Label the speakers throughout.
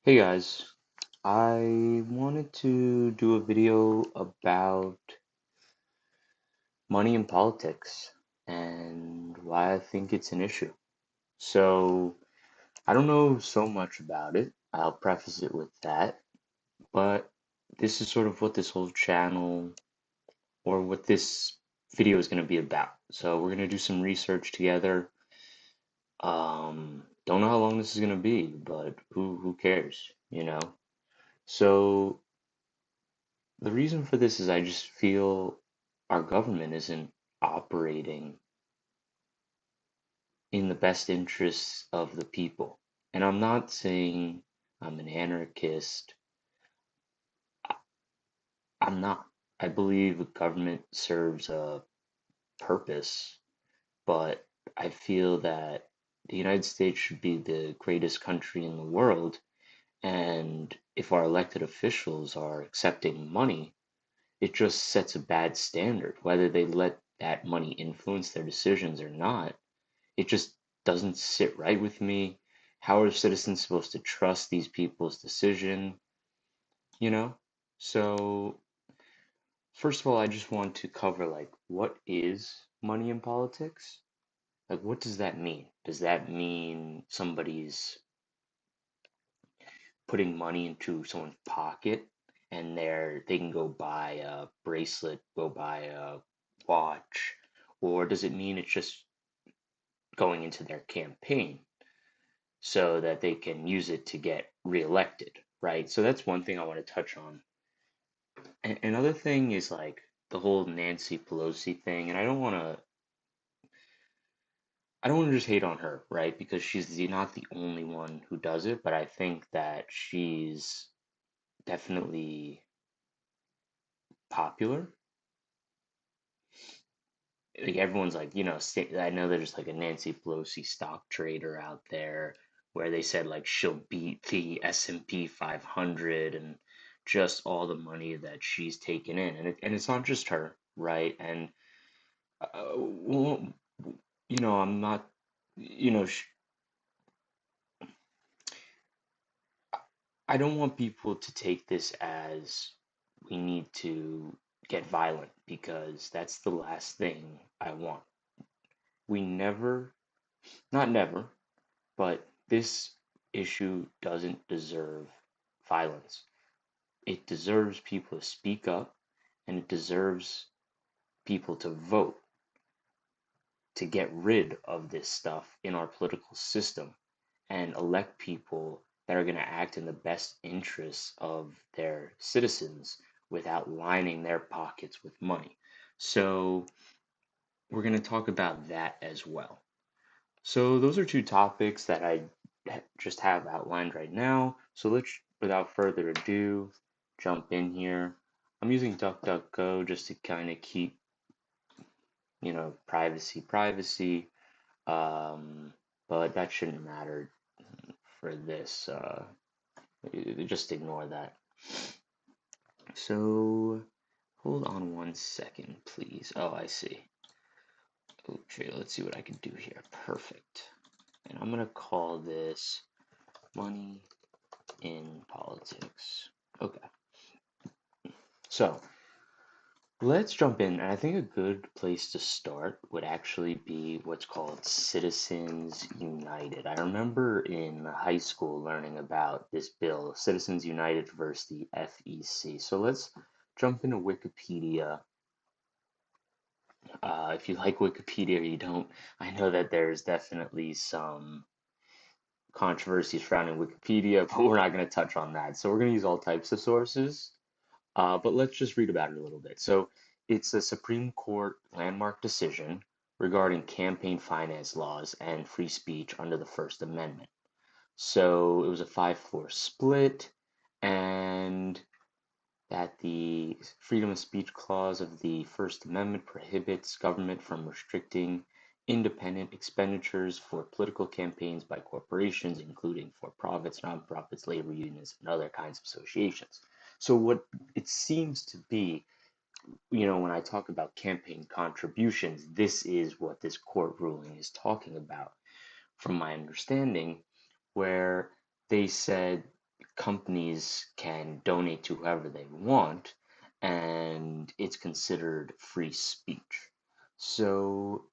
Speaker 1: Hey guys, I wanted to do a video about money in politics and why I think it's an issue. So, I don't know so much about it. I'll preface it with that, but this is sort of what this whole channel or what this video is going to be about. So, we're going to do some research together. Don't know how long this is going to be, but who cares, you know? So, the reason for this is I just feel our government isn't operating in the best interests of the people. And I'm not saying I'm an anarchist. I- I'm not. I believe the government serves a purpose, but I feel that the United States should be the greatest country in the world. And if our elected officials are accepting money, it just sets a bad standard. Whether they let that money influence their decisions or not, it just doesn't sit right with me. How are citizens supposed to trust these people's decision? You know? So, first of all, I just want to cover like what is money in politics? Like, what does that mean? Does that mean somebody's putting money into someone's pocket and they can go buy a bracelet, go buy a watch, or does it mean it's just going into their campaign so that they can use it to get reelected, right? So that's one thing I want to touch on. And another thing is like the whole Nancy Pelosi thing, and I don't want to just hate on her, right? Because not the only one who does it, but I think that she's definitely popular. Like everyone's like, I know there's like a Nancy Pelosi stock trader out there where they said like she'll beat the S&P 500 and just all the money that she's taken in, and it's not just her, right? And well, I'm not, you know, sh I don't want people to take this as we need to get violent because that's the last thing I want. We never, not never, but this issue doesn't deserve violence. It deserves people to speak up, and it deserves people to vote to get rid of this stuff in our political system and elect people that are going to act in the best interests of their citizens without lining their pockets with money. So, we're going to talk about that as well. So those are two topics that I just have outlined right now. So let's, without further ado, jump in here. I'm using DuckDuckGo just to kind of keep, privacy. Um, but that shouldn't matter for this. Just ignore that. So hold on one second, please. Oh, I see. Okay, let's see what I can do here. Perfect. And I'm gonna call this money in politics. Okay, so let's jump in. And I think a good place to start would actually be what's called Citizens United. I remember in high school learning about this bill, Citizens United versus the FEC. So let's jump into Wikipedia. If you like Wikipedia or you don't, I know that there's definitely some controversies surrounding Wikipedia, but we're not going to touch on that. So we're going to use all types of sources. But let's just read about it a little bit. So it's a Supreme Court landmark decision regarding campaign finance laws and free speech under the First Amendment. So it was a 5-4 split, and that the freedom of speech clause of the First Amendment prohibits government from restricting independent expenditures for political campaigns by corporations, including for profits, nonprofits, labor unions, and other kinds of associations. So, what it seems to be, when I talk about campaign contributions, this is what this court ruling is talking about, from my understanding, where they said companies can donate to whoever they want, and it's considered free speech. So,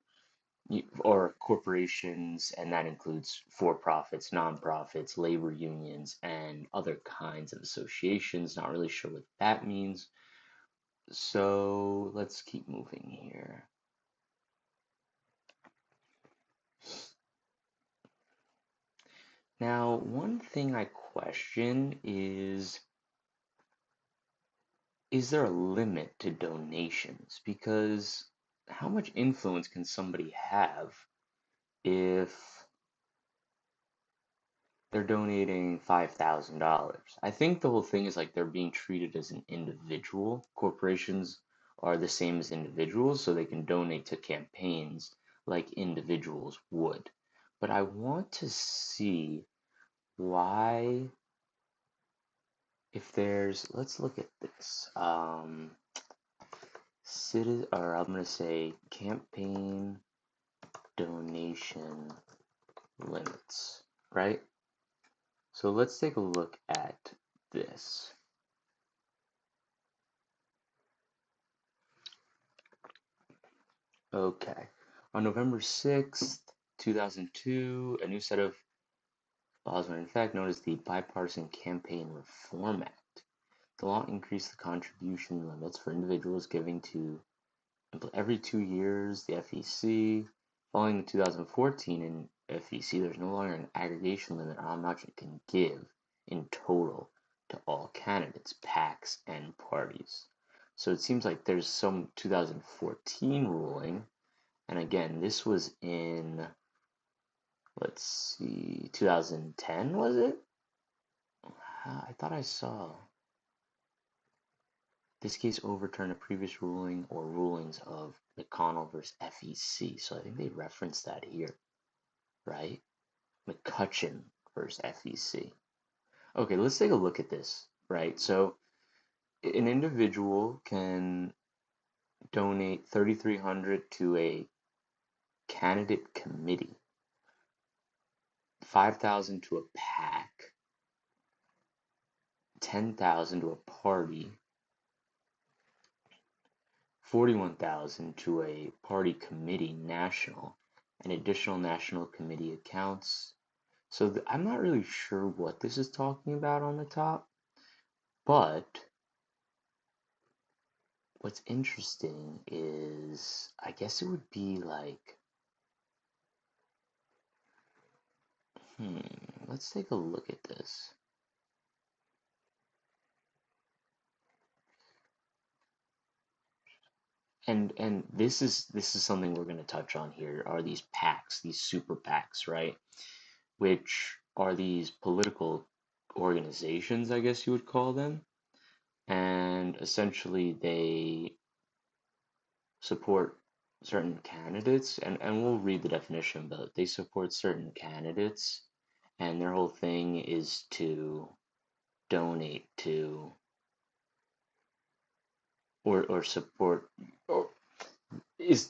Speaker 1: or corporations, and that includes for profits, nonprofits, labor unions, and other kinds of associations. Not really sure what that means. So, let's keep moving here. Now, one thing I question is there a limit to donations? Because how much influence can somebody have if they're donating $5,000? I think the whole thing is like they're being treated as an individual. Corporations are the same as individuals, so they can donate to campaigns like individuals would. But I want to see why, if there's, let's look at this. Or I'm gonna say campaign donation limits, right? So let's take a look at this. Okay. On November 6th, 2002, a new set of laws went in effect known as the Bipartisan Campaign Reform Act. The law increased the contribution limits for individuals giving to every 2 years the FEC. Following the 2014 in FEC, there's no longer an aggregation limit on how much it can give in total to all candidates, PACs, and parties. So it seems like there's some 2014 ruling, and again, this was in, let's see, 2010, was it? I thought I saw. This case overturned a previous ruling or rulings of McConnell versus FEC. So I think they referenced that here, right? McCutcheon versus FEC. Okay, let's take a look at this, right? So an individual can donate 3,300 to a candidate committee, 5,000 to a PAC, 10,000 to a party, 41,000 to a party committee national, and additional national committee accounts. So I'm not really sure what this is talking about on the top, but what's interesting is I guess it would be like, hmm, let's take a look at this. And this is something we're going to touch on here are these PACs, these super PACs, right? Which are these political organizations, I guess you would call them. And essentially they support certain candidates, and we'll read the definition, but they support certain candidates, and their whole thing is to donate to or support, or is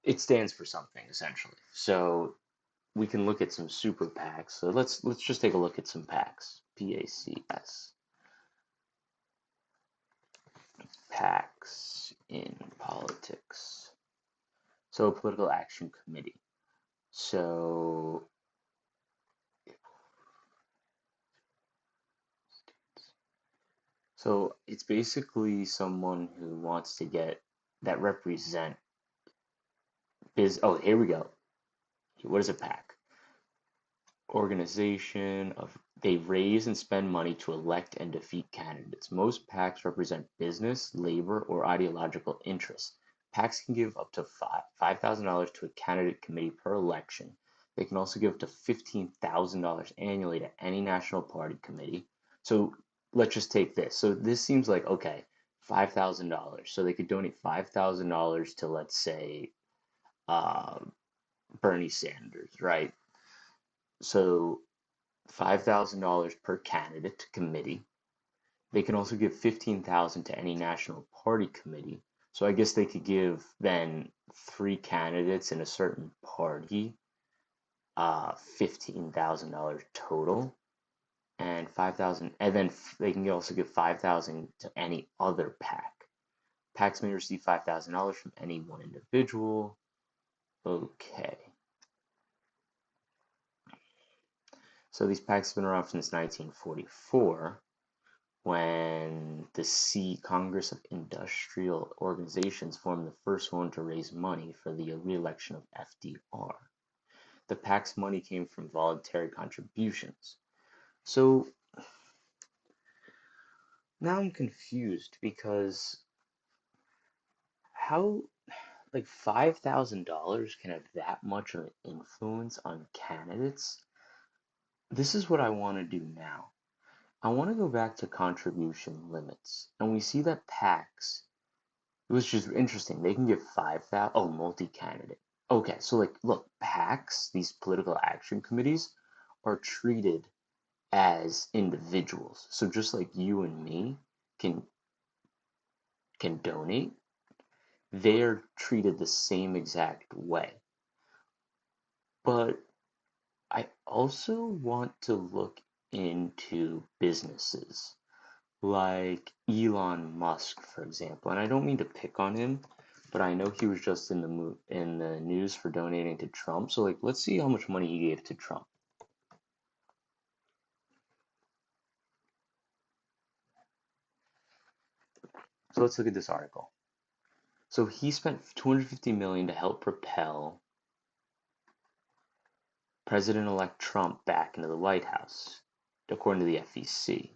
Speaker 1: it stands for something essentially. So we can look at some super PACs. So let's just take a look at some PACs. PACS. PACs in politics. So a political action committee. So it's basically someone who wants to get that represent oh, here we go. What is a PAC? Organization of they raise and spend money to elect and defeat candidates. Most PACs represent business, labor, or ideological interests. PACs can give up to $5,000 to a candidate committee per election. They can also give up to $15,000 annually to any national party committee. So let's just take this. So this seems like, okay, $5,000. So they could donate $5,000 to, let's say, uh, Bernie Sanders, right? So $5,000 per candidate committee. They can also give 15,000 to any national party committee. So I guess they could give then 3 candidates in a certain party $15,000 total. and 5,000, and then they can also give 5,000 to any other pack. Packs may receive $5,000 from any one individual. Okay. So these packs have been around since 1944, when the Congress of Industrial Organizations formed the first one to raise money for the re-election of FDR. The PAC's money came from voluntary contributions. So now I'm confused because how, like, $5,000 can have that much of an influence on candidates? This is what I want to do now. I want to go back to contribution limits, and we see that PACs, which is interesting, they can give 5,000. Oh, multi-candidate. Okay, so like, look, PACs, these political action committees, are treated as individuals. So just like you and me can donate, they're treated the same exact way. But I also want to look into businesses like Elon Musk, for example. And I don't mean to pick on him, but I know he was just in the news for donating to Trump. So like, let's see how much money he gave to Trump. So let's look at this article. So he spent 250 million to help propel President-elect Trump back into the White House, according to the FEC.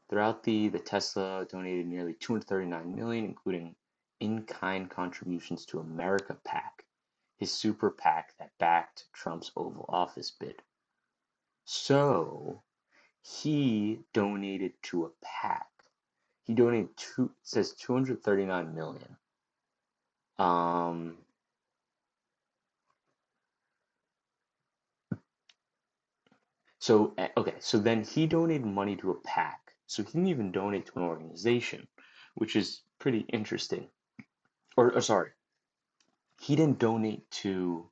Speaker 1: Throughout the Tesla donated nearly 239 million, including in-kind contributions to America PAC, his super PAC that backed Trump's Oval Office bid. So he donated to a PAC. He donated it says 239 million. So okay, so then he donated money to a PAC. So he didn't even donate to an organization, which is pretty interesting. Or sorry, he didn't donate to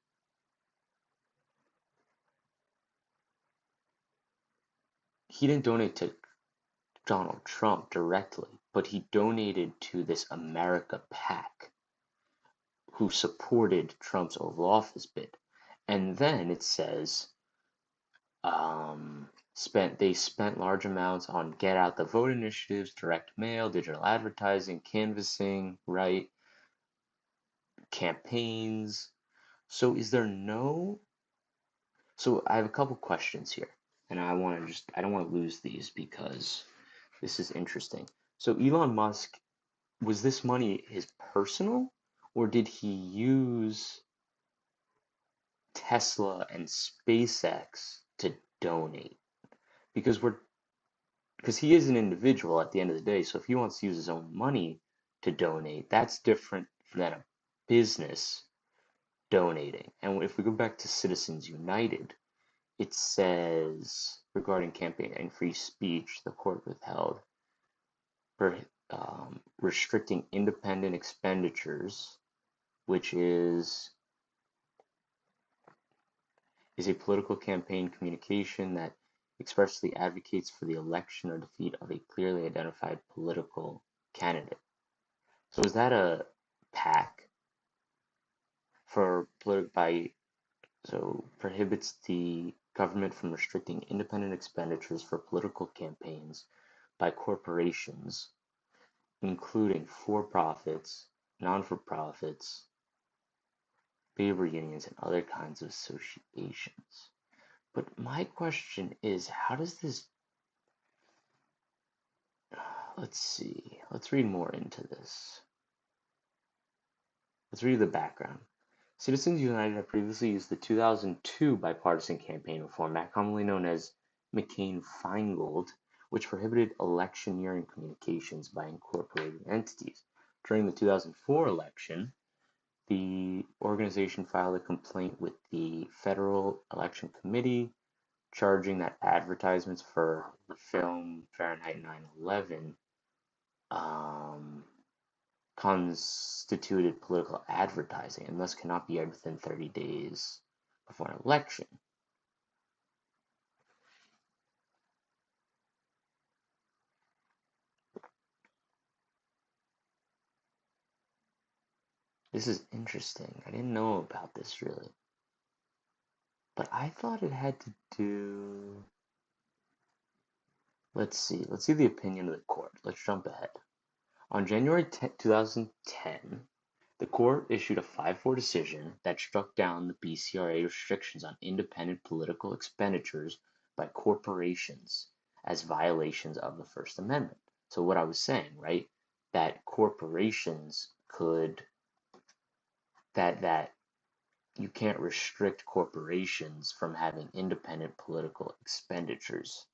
Speaker 1: Donald Trump directly, but he donated to this America PAC who supported Trump's Oval Office bid. And then it says they spent large amounts on get out the vote initiatives, direct mail, digital advertising, canvassing, right? Campaigns. So is there no So I have a couple questions here, and I don't want to lose these because this is interesting. So Elon Musk, was this money his personal, or did he use Tesla and SpaceX to donate? Because he is an individual at the end of the day, so if he wants to use his own money to donate, that's different than a business donating. And if we go back to Citizens United, it says regarding campaign and free speech, the court withheld for restricting independent expenditures, which is a political campaign communication that expressly advocates for the election or defeat of a clearly identified political candidate. So is that a PAC for prohibits the government from restricting independent expenditures for political campaigns by corporations, including for-profits, non-for-profits, labor unions, and other kinds of associations. But my question is, how does this... Let's see. Let's read more into this. Let's read the background. Citizens United had previously used the 2002 Bipartisan Campaign Reform Act, commonly known as McCain-Feingold, which prohibited electioneering communications by incorporating entities. During the 2004 election, the organization filed a complaint with the Federal Election Committee, charging that advertisements for the film Fahrenheit 9/11 constituted political advertising and thus cannot be aired within 30 days before an election. This is interesting. I didn't know about this really, but I thought it had to do. Let's see. Let's see the opinion of the court. Let's jump ahead. On January 10, 2010, the court issued a 5-4 decision that struck down the BCRA restrictions on independent political expenditures by corporations as violations of the First Amendment. So what I was saying, right? That corporations could that you can't restrict corporations from having independent political expenditures.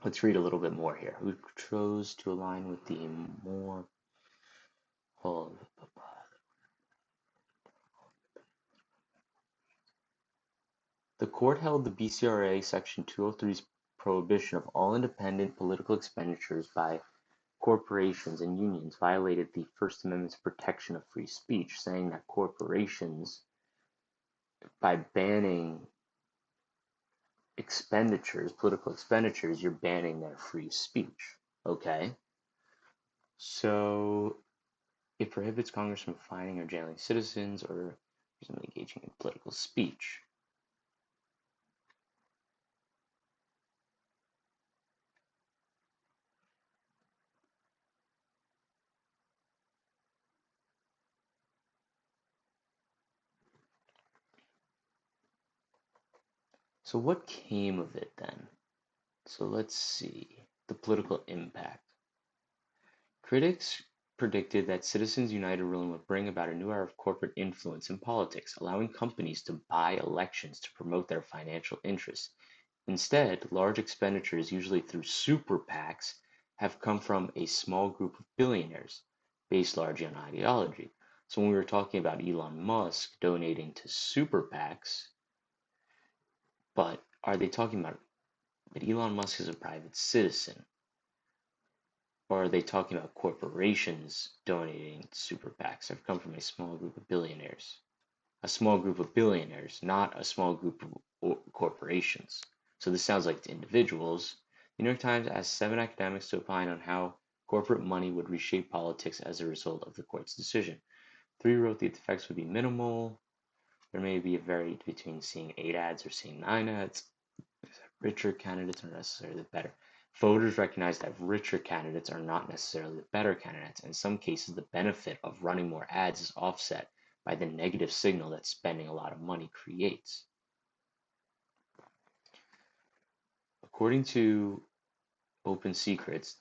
Speaker 1: Let's read a little bit more here. Who chose to align with the more hold The court held the BCRA Section 203's prohibition of all independent political expenditures by corporations and unions violated the First Amendment's protection of free speech, saying that corporations, by banning political expenditures, you're banning their free speech. Okay? So it prohibits Congress from fining or jailing citizens or engaging in political speech. So what came of it then? So let's see. The political impact. Critics predicted that Citizens United ruling would bring about a new era of corporate influence in politics, allowing companies to buy elections to promote their financial interests. Instead, large expenditures, usually through super PACs, have come from a small group of billionaires, based largely on ideology. So when we were talking about Elon Musk donating to super PACs, but are they talking about, but Elon Musk is a private citizen? Or are they talking about corporations donating to super PACs? I've come from a small group of billionaires. A small group of billionaires, not a small group of corporations. So this sounds like to individuals. The New York Times asked 7 academics to opine on how corporate money would reshape politics as a result of the court's decision. 3 wrote the effects would be minimal. There may be a variety between seeing 8 ads or seeing 9 ads. Richer candidates are necessarily better. Voters recognize that richer candidates are not necessarily the better candidates. In some cases, the benefit of running more ads is offset by the negative signal that spending a lot of money creates. According to Open Secrets,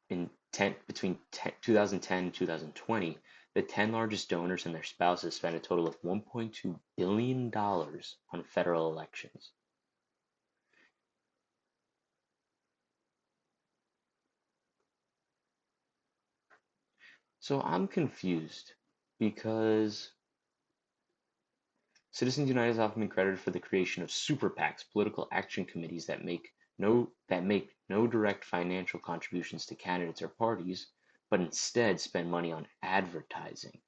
Speaker 1: between 2010 and 2020, the 10 largest donors and their spouses spent a total of $1.2 billion on federal elections. So I'm confused because Citizens United has often been credited for the creation of super PACs, political action committees that make no direct financial contributions to candidates or parties, but instead spend money on advertising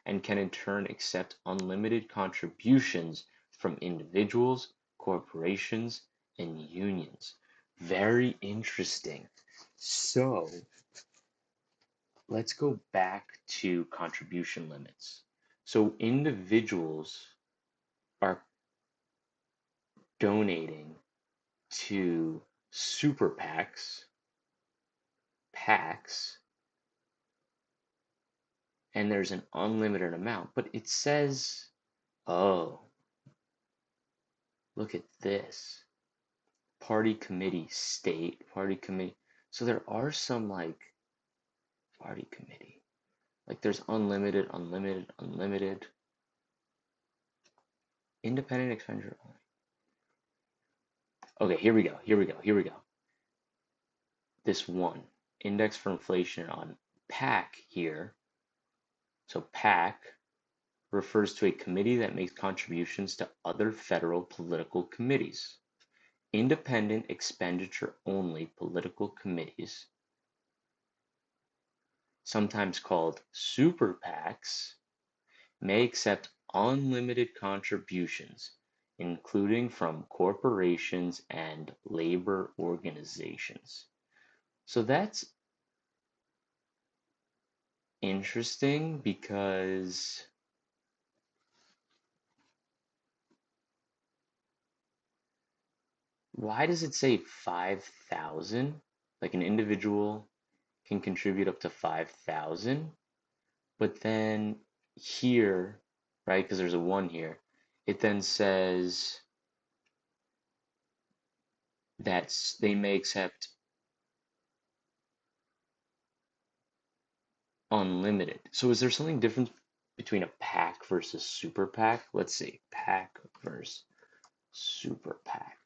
Speaker 1: and can in turn accept unlimited contributions from individuals, corporations, and unions. Very interesting. So let's go back to contribution limits. So individuals are donating to super PACs, and there's an unlimited amount, but it says, oh, look at this. Party committee, state, party committee. So there are some like party committee. Like there's unlimited, unlimited, unlimited. Independent expenditure only. Okay, here we go. Here we go. Here we go. This one, index for inflation on PAC here. So PAC refers to a committee that makes contributions to other federal political committees. Independent expenditure only political committees, sometimes called super PACs, may accept unlimited contributions, including from corporations and labor organizations. So that's interesting because why does it say 5,000? Like an individual can contribute up to 5,000, but then here, right, because there's a 1 here, it then says that they may accept unlimited. So is there something different between a pack versus super pack? Let's see, pack versus super pack.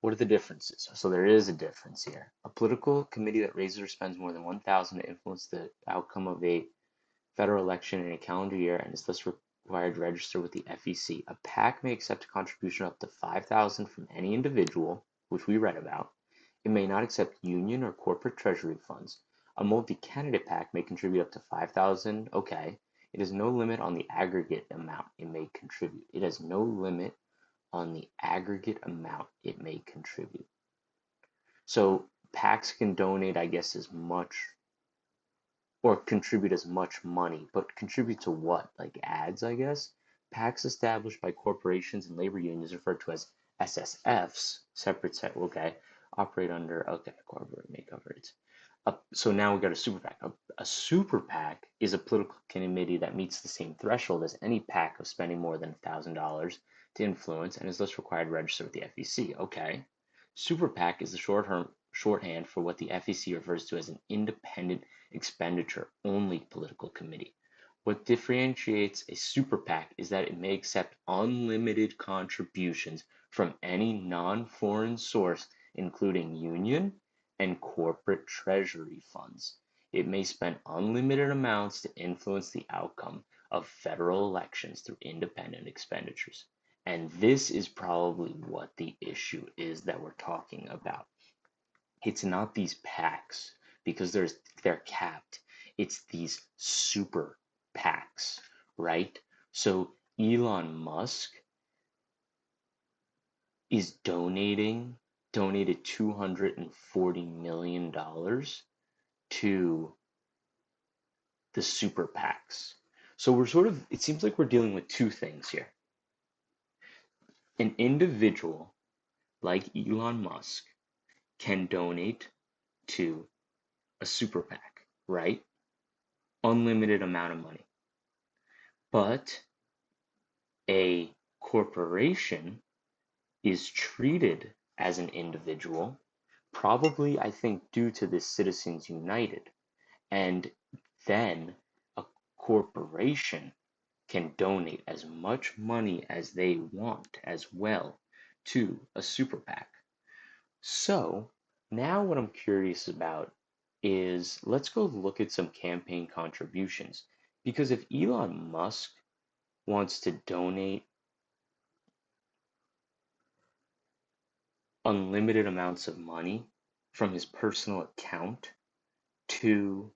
Speaker 1: What are the differences? So there is a difference here. A political committee that raises or spends more than 1,000 to influence the outcome of a federal election in a calendar year and is thus required to register with the FEC. A PAC may accept a contribution up to 5,000 from any individual, which we read about. It may not accept union or corporate treasury funds. A multi-candidate PAC may contribute up to 5,000. Okay. It has no limit on the aggregate amount it may contribute. It has no limit on the aggregate amount it may contribute. So PACs can donate, I guess, as much or contribute as much money, but contribute to what? Like ads, I guess? PACs established by corporations and labor unions referred to as SSFs, separate set, okay, operate under, okay, corporate may cover it. So now we got a super PAC. A super PAC is a political committee that meets the same threshold as any PAC of spending more than $1,000 to influence and is thus required to register with the FEC. Okay. Super PAC is the shorthand for what the FEC refers to as an independent expenditure only political committee. What differentiates a super PAC is that it may accept unlimited contributions from any non foreign source, including union and corporate treasury funds. It may spend unlimited amounts to influence the outcome of federal elections through independent expenditures. And this is probably what the issue is that we're talking about. It's not these packs because they're capped. It's these super packs, right? So Elon Musk is donated $240 million to the super PACs. So it seems like we're dealing with two things here. An individual like Elon Musk can donate to a super PAC, right? Unlimited amount of money. But a corporation is treated as an individual, probably, I think, due to this Citizens United. And then a corporation can donate as much money as they want as well to a super PAC. So now what I'm curious about is let's go look at some campaign contributions. Because if Elon Musk wants to donate unlimited amounts of money from his personal account to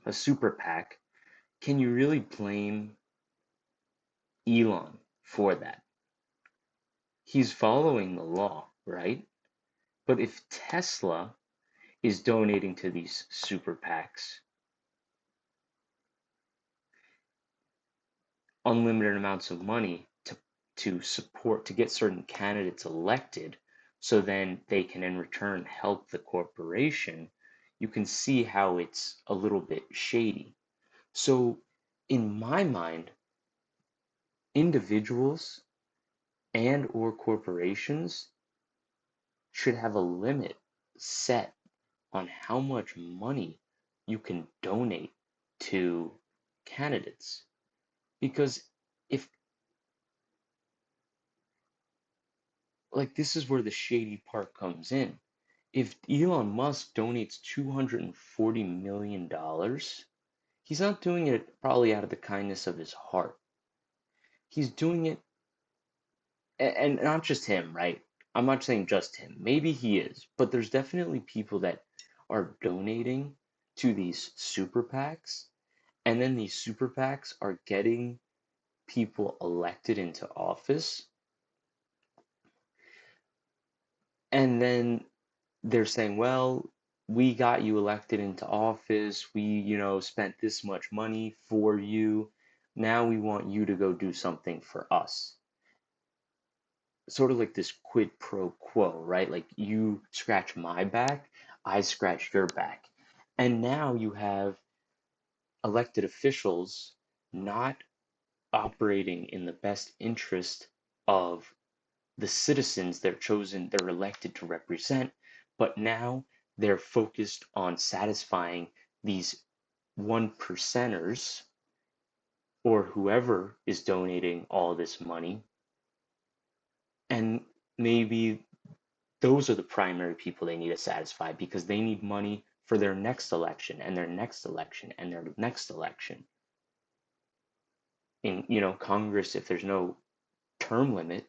Speaker 1: a super PAC, can you really blame Elon for that? He's following the law, right? But if Tesla is donating to these super PACs unlimited amounts of money to support to get certain candidates elected so then they can in return help the corporation, you can see how it's a little bit shady. So in my mind, individuals and or corporations should have a limit set on how much money you can donate to candidates. Because if, like, this is where the shady part comes in. If Elon Musk donates $240 million, he's not doing it probably out of the kindness of his heart. He's doing it, and not just him, right? I'm not saying just him. Maybe he is, but there's definitely people that are donating to these super PACs And then these super PACs are getting people elected into office, and then they're saying, well, we got you elected into office. We, spent this much money for you. Now we want you to go do something for us. Sort of like this quid pro quo, right? Like you scratch my back, I scratch your back. And now you have elected officials not operating in the best interest of the citizens they're elected to represent, but now they're focused on satisfying these one percenters or whoever is donating all this money. And maybe those are the primary people they need to satisfy because they need money for their next election and their next election and their next election. In, Congress, if there's no term limit,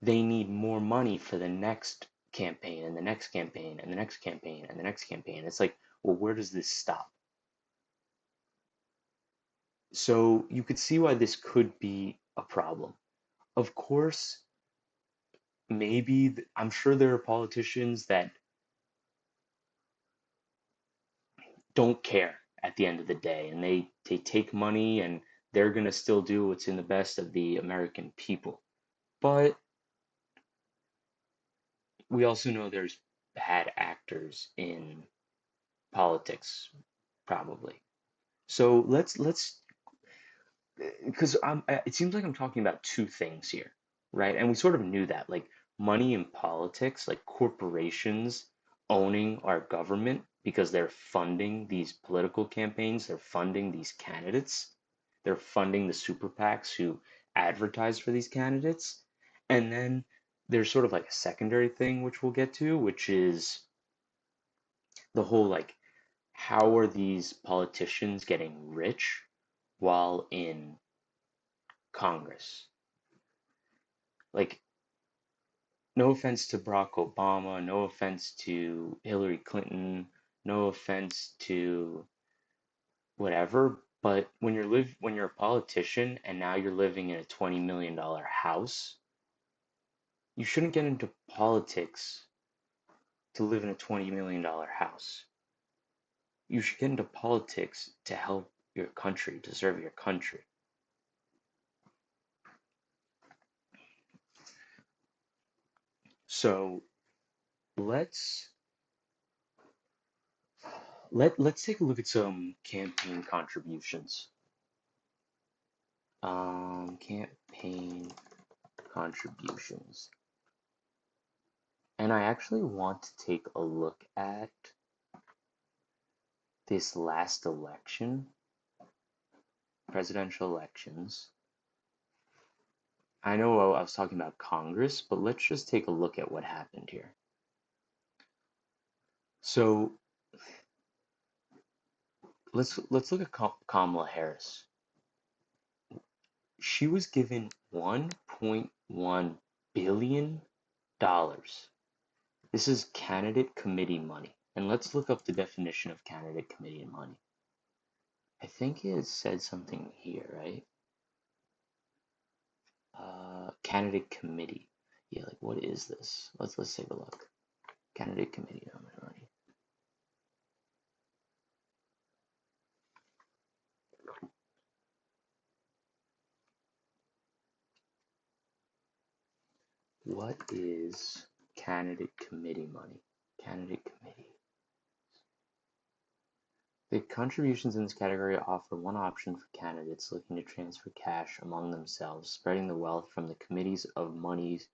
Speaker 1: they need more money for the next campaign and the next campaign and the next campaign and the next campaign. It's like, well, where does this stop? So you could see why this could be a problem. Of course, I'm sure there are politicians that don't care at the end of the day and they take money and they're going to still do what's in the best of the American people. But we also know there's bad actors in politics, probably. So let's because it seems like I'm talking about two things here, right? And we sort of knew that, like money in politics, like corporations owning our government because they're funding these political campaigns, they're funding these candidates, they're funding the super PACs who advertise for these candidates. And then there's sort of like a secondary thing, which we'll get to, which is the whole like, how are these politicians getting rich while in Congress? Like, no offense to Barack Obama, no offense to Hillary Clinton, no offense to whatever, but when you're a politician and now you're living in a $20 million house, you shouldn't get into politics to live in a $20 million house. You should get into politics to help your country, to serve your country. So let's let's take a look at some campaign contributions. Campaign contributions. And I actually want to take a look at this last election, presidential elections. I know I was talking about Congress, but let's just take a look at what happened here. So let's look at Kamala Harris. She was given $1.1 billion. This is candidate committee money. And let's look up the definition of candidate committee money. I think it said something here, right? Candidate committee. Yeah, like what is this? Let's take a look. Candidate committee money. What is candidate committee money? Candidate committee. The contributions in this category offer one option for candidates looking to transfer cash among themselves, spreading the wealth from the committees of monies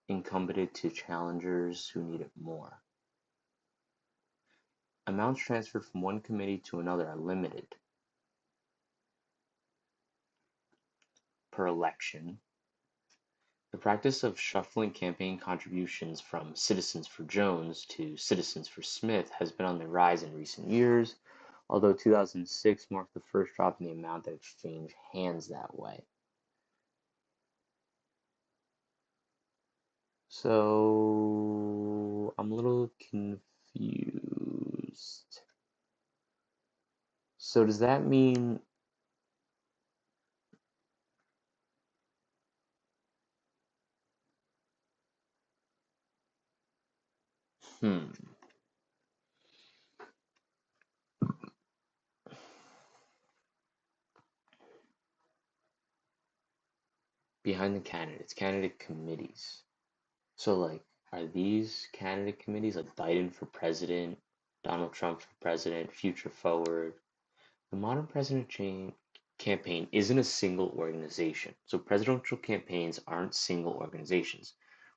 Speaker 1: incumbent to challengers who need it more. Amounts transferred from one committee to another are limited per election. The practice of shuffling campaign contributions from Citizens for Jones to Citizens for Smith has been on the rise in recent years, although 2006 marked the first drop in the amount that exchanged hands that way. So I'm a little confused. So does that mean, hmm, behind the candidates, candidate committees. So like, are these candidate committees like Biden for president, Donald Trump for president, Future Forward? The modern campaign isn't a single organization, so presidential campaigns aren't single organizations.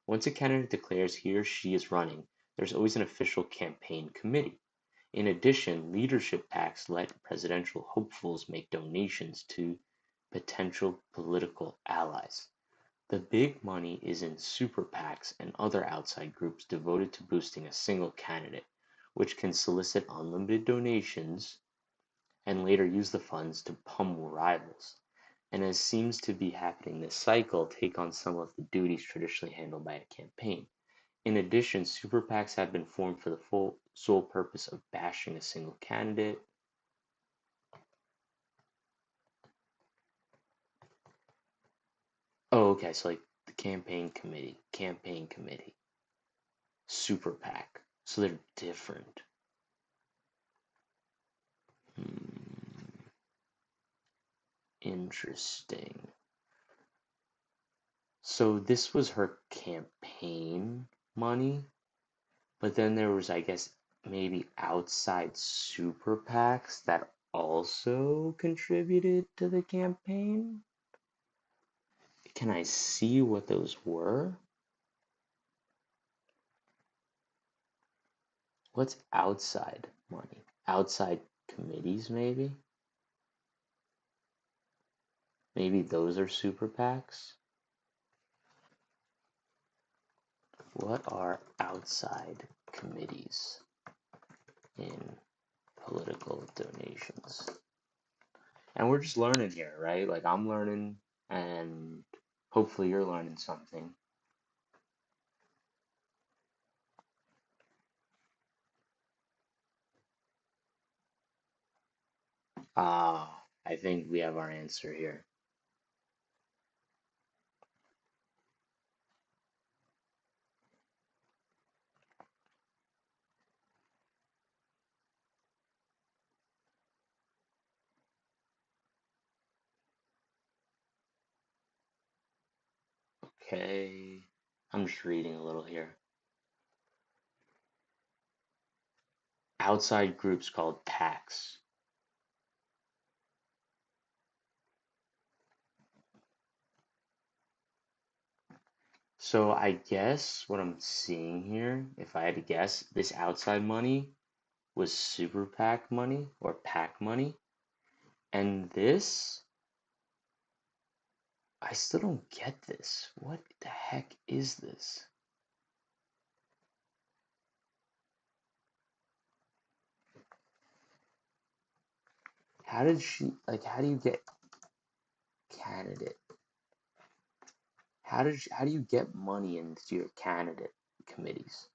Speaker 1: Once a candidate declares he or she is running, there's always an official campaign committee. In addition, leadership PACs let presidential hopefuls make donations to potential political allies. The big money is in super PACs and other outside groups devoted to boosting a single candidate, which can solicit unlimited donations and later use the funds to pummel rivals, and as seems to be happening this cycle, take on some of the duties traditionally handled by a campaign. In addition, super PACs have been formed for the full sole purpose of bashing a single candidate. Oh, okay, so like the campaign committee, super PAC. So they're different. Hmm, interesting. So this was her campaign money. But then there was, I guess, maybe outside super PACs that also contributed to the campaign. Can I see what those were? What's outside money? Outside committees, maybe? Maybe those are super PACs? What are outside committees in political donations? And we're just learning here, right? Like I'm learning, and hopefully you're learning something. Ah, I think we have our answer here. Okay. I'm just reading a little here. Outside groups called PACs. So I guess what I'm seeing here, if I had to guess, this outside money was super PAC money or PAC money. And this, I still don't get this. What the heck is this? How did she, like, how do you get candidate? How do you get money into your candidate committees?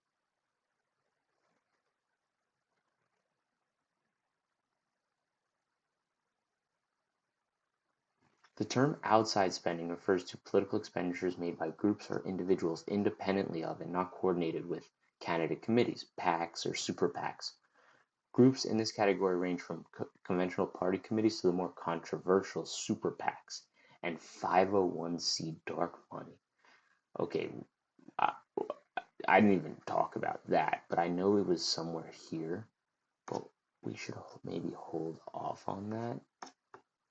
Speaker 1: The term outside spending refers to political expenditures made by groups or individuals independently of and not coordinated with candidate committees, PACs, or super PACs. Groups in this category range from conventional party committees to the more controversial super PACs and 501c dark money. Okay, I, I didn't even talk about that, but I know it was somewhere here. But we should maybe hold off on that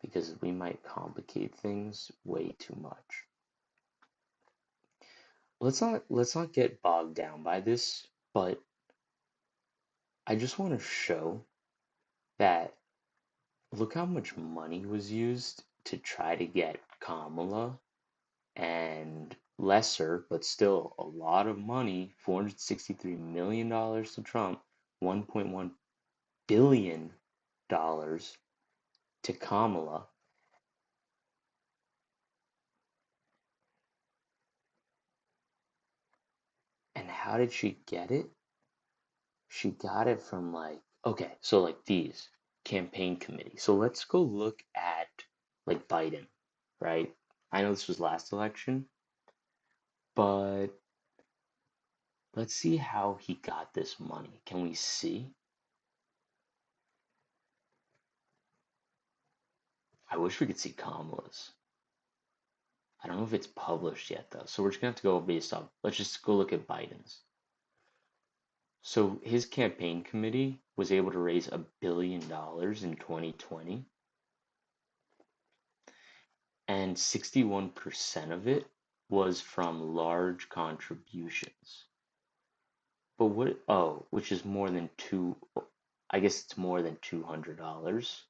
Speaker 1: because we might complicate things way too much. Let's not get bogged down by this, but I just want to show that look how much money was used to try to get Kamala and lesser, but still a lot of money, $463 million to Trump, $1.1 billion to Kamala. And how did she get it? She got it from like, okay, so like these. campaign committee. So let's go look at like Biden, right? I know this was last election, but let's see how he got this money. Can we see? I wish we could see Kamala's. I don't know if it's published yet though. So we're just gonna have to go based off. Let's just go look at Biden's. So his campaign committee was able to raise $1 billion in 2020, and 61% of it was from large contributions. But what, oh, which is more than I guess it's more than $200.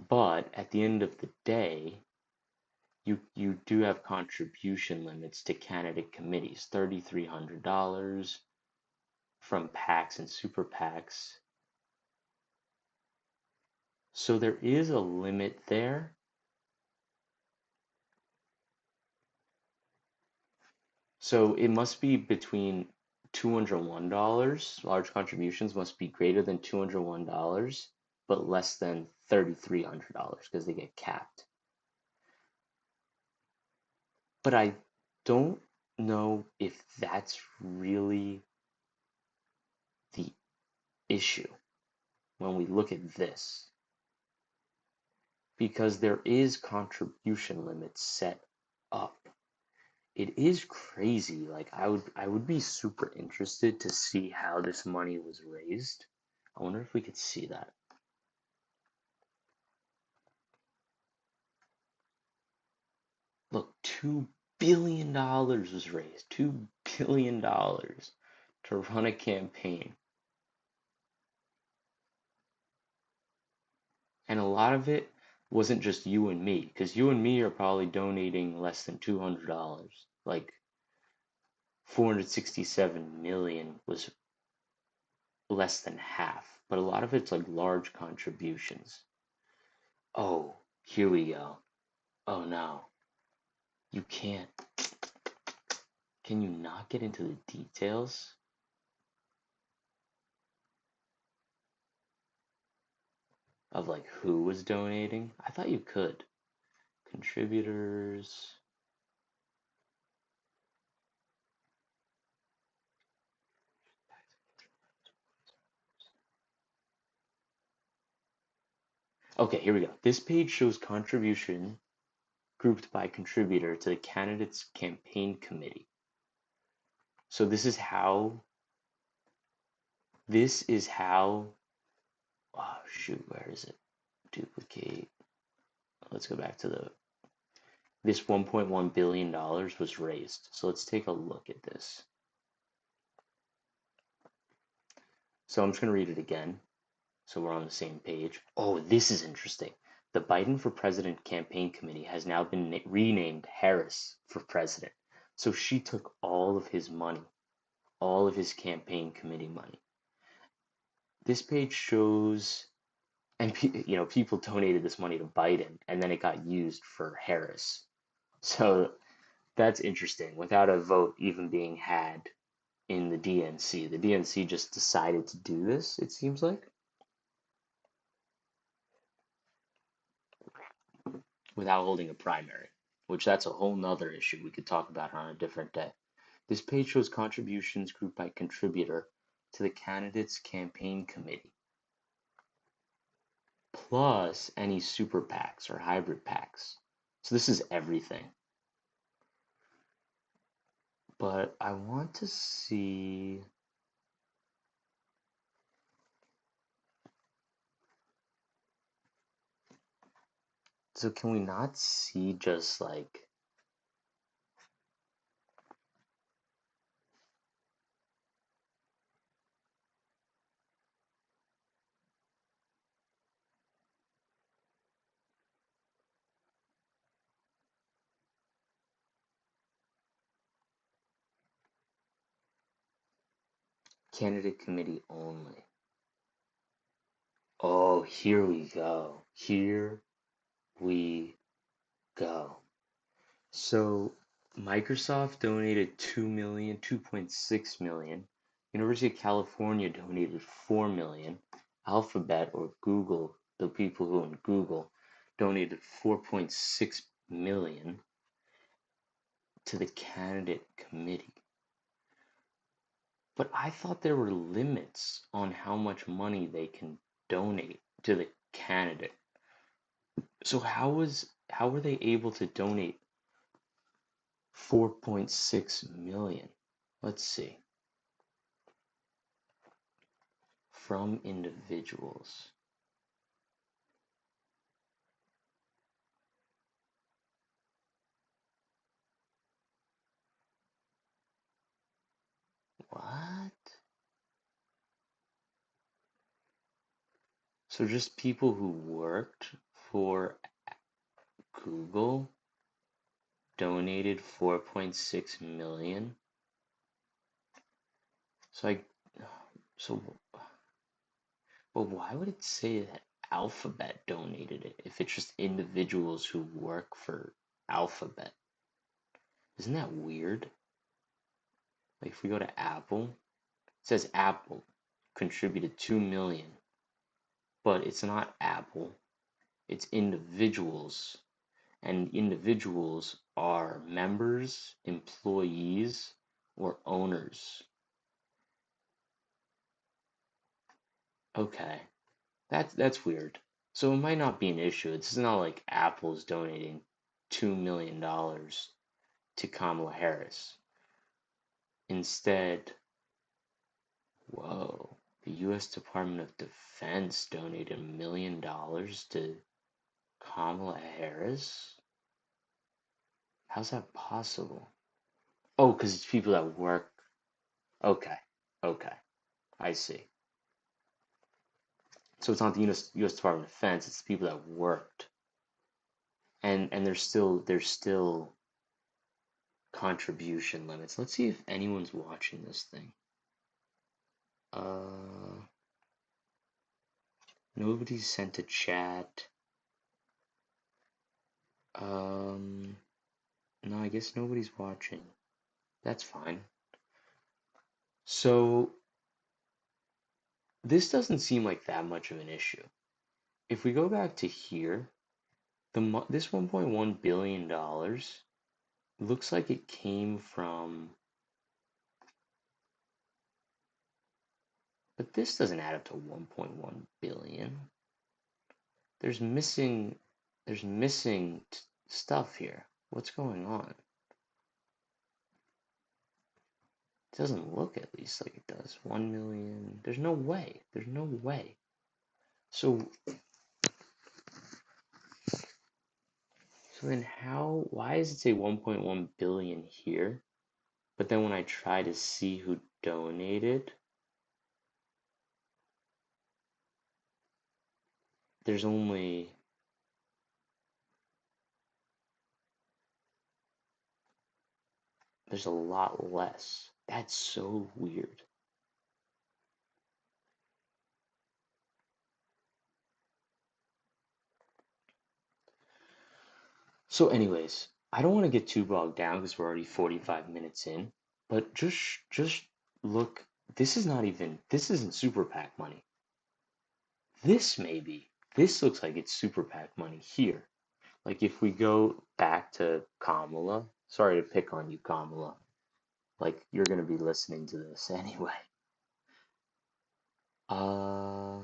Speaker 1: But at the end of the day, you do have contribution limits to candidate committees, $3,300 from PACs and super PACs. So there is a limit there. So it must be between $201. Large contributions must be greater than $201, but less than $3,300 because they get capped. But I don't know if that's really the issue when we look at this, because there is contribution limits set up. It is crazy. Like I would be super interested to see how this money was raised. I wonder if we could see that. Look, $2 billion was raised. $2 billion to run a campaign. And a lot of it wasn't just you and me, because you and me are probably donating less than $200. Like 467 million was less than half, but a lot of it's like large contributions. Oh, here we go. Oh no, you can't. Can you not get into the details of like who was donating? I thought you could. Contributors. Okay, here we go. This page shows contribution grouped by contributor to the candidate's campaign committee. So this is how, oh shoot, where is it? Duplicate. Let's go back to this $1.1 billion was raised. So let's take a look at this. So I'm just going to read it again so we're on the same page. Oh, this is interesting. The Biden for President campaign committee has now been renamed Harris for President. So she took all of his money, all of his campaign committee money. This page shows, and people donated this money to Biden, and then it got used for Harris. So that's interesting. Without a vote even being had in the DNC, the DNC just decided to do this, it seems like, without holding a primary, which that's a whole nother issue we could talk about on a different day. This page shows contributions grouped by contributor to the candidate's campaign committee, plus any super PACs or hybrid PACs. So this is everything. But I want to see. So can we not see just like candidate committee only? Oh, here we go. Here we go. So Microsoft donated 2 million, 2.6 million. University of California donated 4 million. Alphabet or Google, the people who own Google, donated 4.6 million to the candidate committee. But I thought there were limits on how much money they can donate to the candidate. So how were they able to donate 4.6 million? Let's see. From individuals. What? So just people who worked for Google donated 4.6 million. So I so well, why would it say that Alphabet donated it if it's just individuals who work for Alphabet? Isn't that weird? Like if we go to Apple, it says Apple contributed 2 million, but it's not Apple. It's individuals, and individuals are members, employees, or owners. Okay, that's weird. So it might not be an issue. It's not like Apple's donating $2 million to Kamala Harris. Instead, whoa, the U.S. Department of Defense donated $1 million to Kamala Harris? How's that possible? Oh, because it's people that work. Okay, okay, I see. So it's not the U.S. Department of Defense; it's the people that worked, and there's still contribution limits. Let's see if anyone's watching this thing. Uh, Nobody's sent a chat. No, I guess nobody's watching. That's fine. So this doesn't seem like that much of an issue. If we go back to here, this $1.1 billion looks like it came from, but this doesn't add up to 1.1 billion. There's missing stuff here. What's going on? It doesn't look at least like it does. 1 million. There's no way. There's no way. So then why does it say 1.1 billion here? But then when I try to see who donated, there's a lot less. That's so weird. So anyways, I don't want to get too bogged down because we're already 45 minutes in, but just look, this isn't super PAC money. This maybe. This looks like it's super PAC money here. Like if we go back to Kamala, sorry to pick on you, Kamala. Like you're gonna be listening to this anyway. Uh,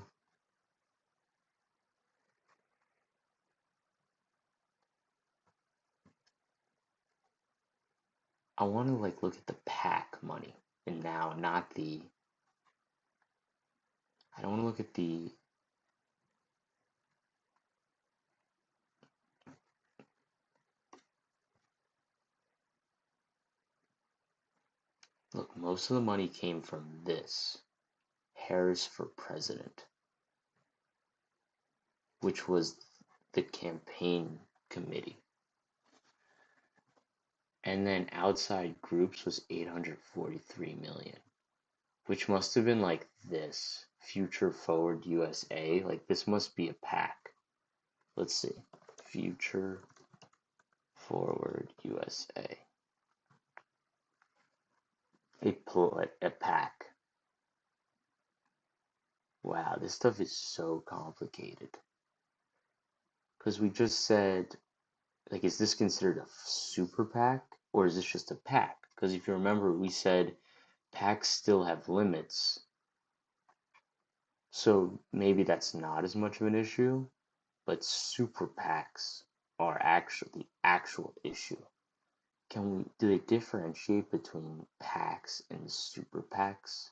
Speaker 1: I want to like look at the PAC money, and now not the. I don't want to look at the. Look, most of the money came from this Harris for President, which was the campaign committee. And then outside groups was 843 million, which must have been like this Future Forward USA. Like this must be a PAC. Let's see. Future Forward USA. A PAC. Wow, this stuff is so complicated. Because we just said, like, is this considered a super PAC or is this just a PAC? Because if you remember, we said PACs still have limits, so maybe that's not as much of an issue, but super PACs are actually actual issue. Do they differentiate between PACs and super PACs?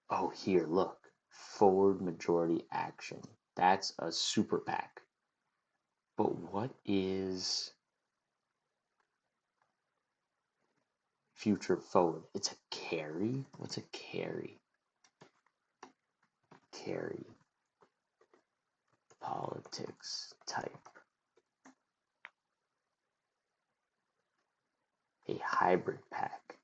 Speaker 1: Oh, here, look. Forward majority action. That's a super PAC. But what is future forward? It's a carry? What's a carry? Carry. Politics type. A hybrid PAC.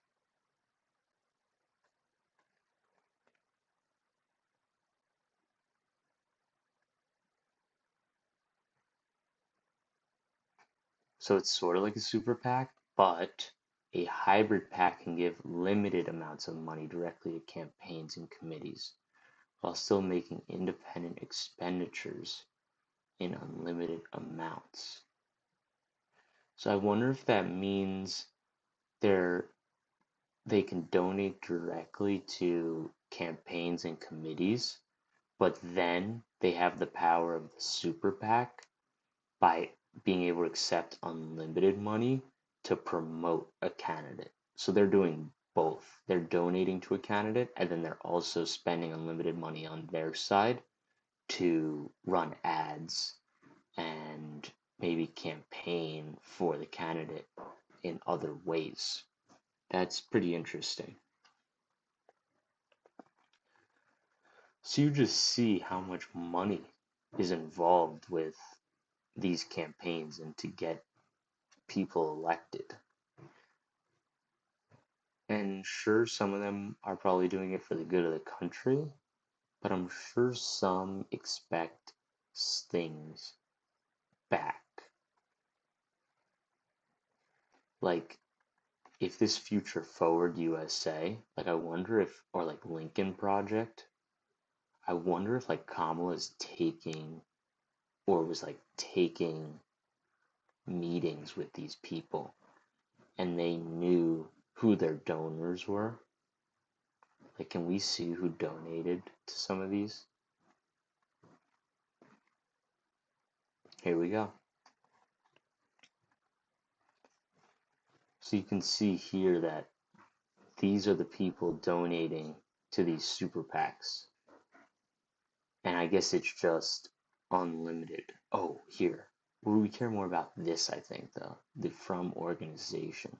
Speaker 1: So it's sort of like a super PAC, but a hybrid PAC can give limited amounts of money directly to campaigns and committees while still making independent expenditures in unlimited amounts. So I wonder if that means they're they can donate directly to campaigns and committees, but then they have the power of the super PAC by being able to accept unlimited money to promote a candidate. So they're doing both. They're donating to a candidate and then they're also spending unlimited money on their side to run ads and maybe campaign for the candidate in other ways. That's pretty interesting. So you just see how much money is involved with these campaigns and to get people elected. And sure, some of them are probably doing it for the good of the country, but I'm sure some expect things back. Like, if this Future Forward USA, like, I wonder if, or like Lincoln Project, I wonder if like Kamala is taking, or was like taking meetings with these people and they knew who their donors were. Like, can we see who donated to some of these? Here we go. So you can see here that these are the people donating to these super PACs. And I guess it's just unlimited. Oh, here. We care more about this, I think, though. The from organization.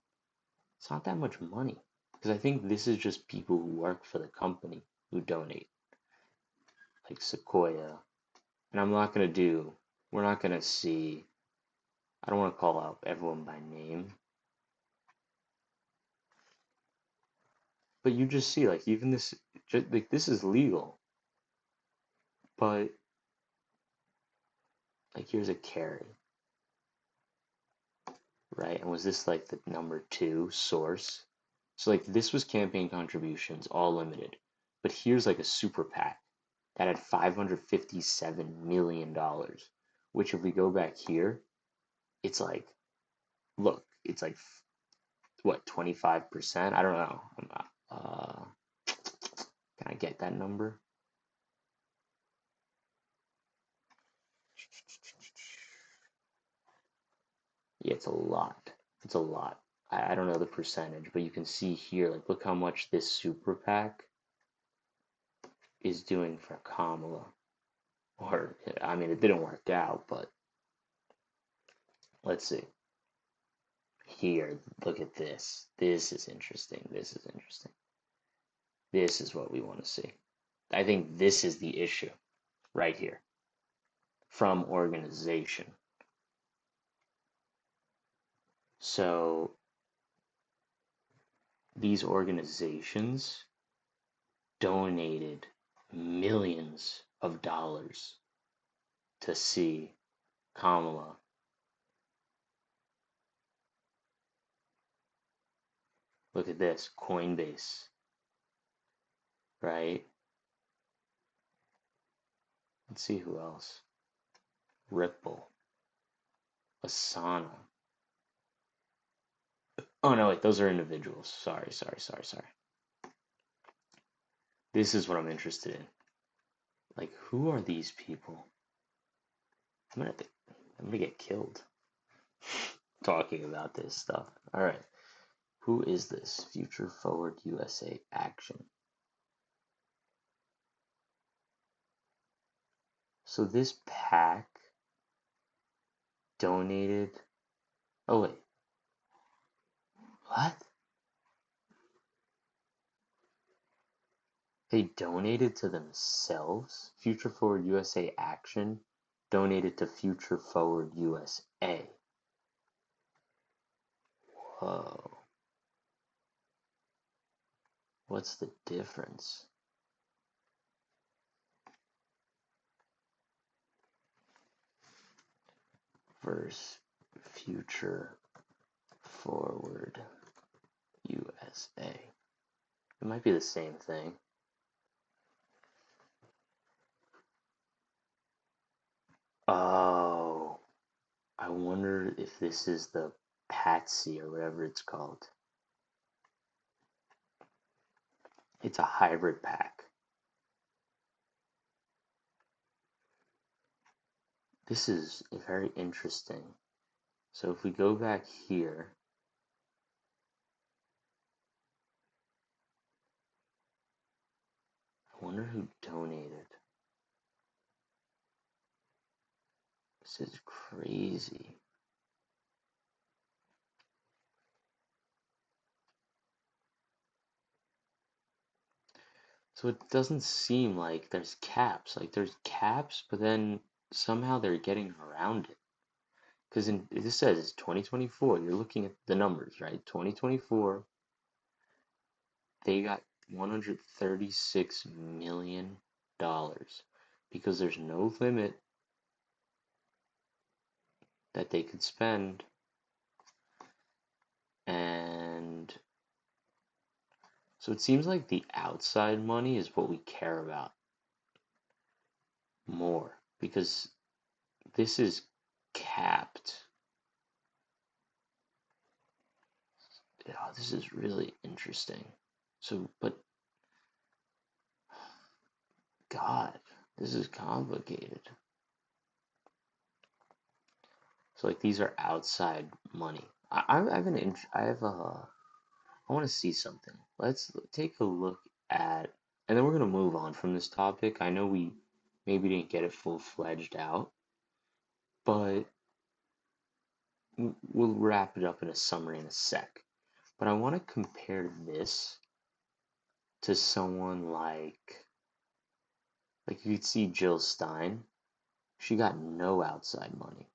Speaker 1: It's not that much money. Because I think this is just people who work for the company who donate. Like Sequoia. And we're not going to see, I don't want to call out everyone by name. But you just see, like, even this, just, like, this is legal. But, like, here's a carry. Right? And was this like the number two source? So like this was campaign contributions, all limited. But here's like a super PAC that had $557 million, which if we go back here, it's like, look, it's like what, 25%? I don't know. Can I get that number? Yeah, it's a lot. It's a lot. I don't know the percentage, but you can see here, like, look how much this super PAC is doing for Kamala. Or, I mean, it didn't work out, but let's see. Here, look at this. This is interesting. This is interesting. This is what we want to see. I think this is the issue right here from organization. So, these organizations donated millions of dollars to see Kamala. Look at this, Coinbase, right? Let's see who else. Ripple, Asana. Oh no, wait, those are individuals. Sorry. This is what I'm interested in. Like, who are these people? I'm gonna, I'm gonna get killed talking about this stuff. All right, who is this? Future Forward USA Action. So this pack donated. Oh wait, what? They donated to themselves? Future Forward USA Action donated to Future Forward USA. Whoa. What's the difference? Versus Future Forward USA. It might be the same thing. Oh, I wonder if this is the Patsy or whatever it's called. It's a hybrid pack. This is very interesting. So if we go back here, I wonder who donated. This is crazy. So it doesn't seem like there's caps. Like there's caps, but then somehow they're getting around it. Because this says it's 2024. You're looking at the numbers, right? 2024, they got $136 million because there's no limit that they could spend. And so it seems like the outside money is what we care about more because this is capped. Oh, this is really interesting. So, but God, this is complicated. So, like, these are outside money. I have I want to see something. Let's take a look at, and then we're gonna move on from this topic. I know we maybe didn't get it full-fledged out, but we'll wrap it up in a summary in a sec. But I want to compare this to someone like you could see Jill Stein. She got no outside money.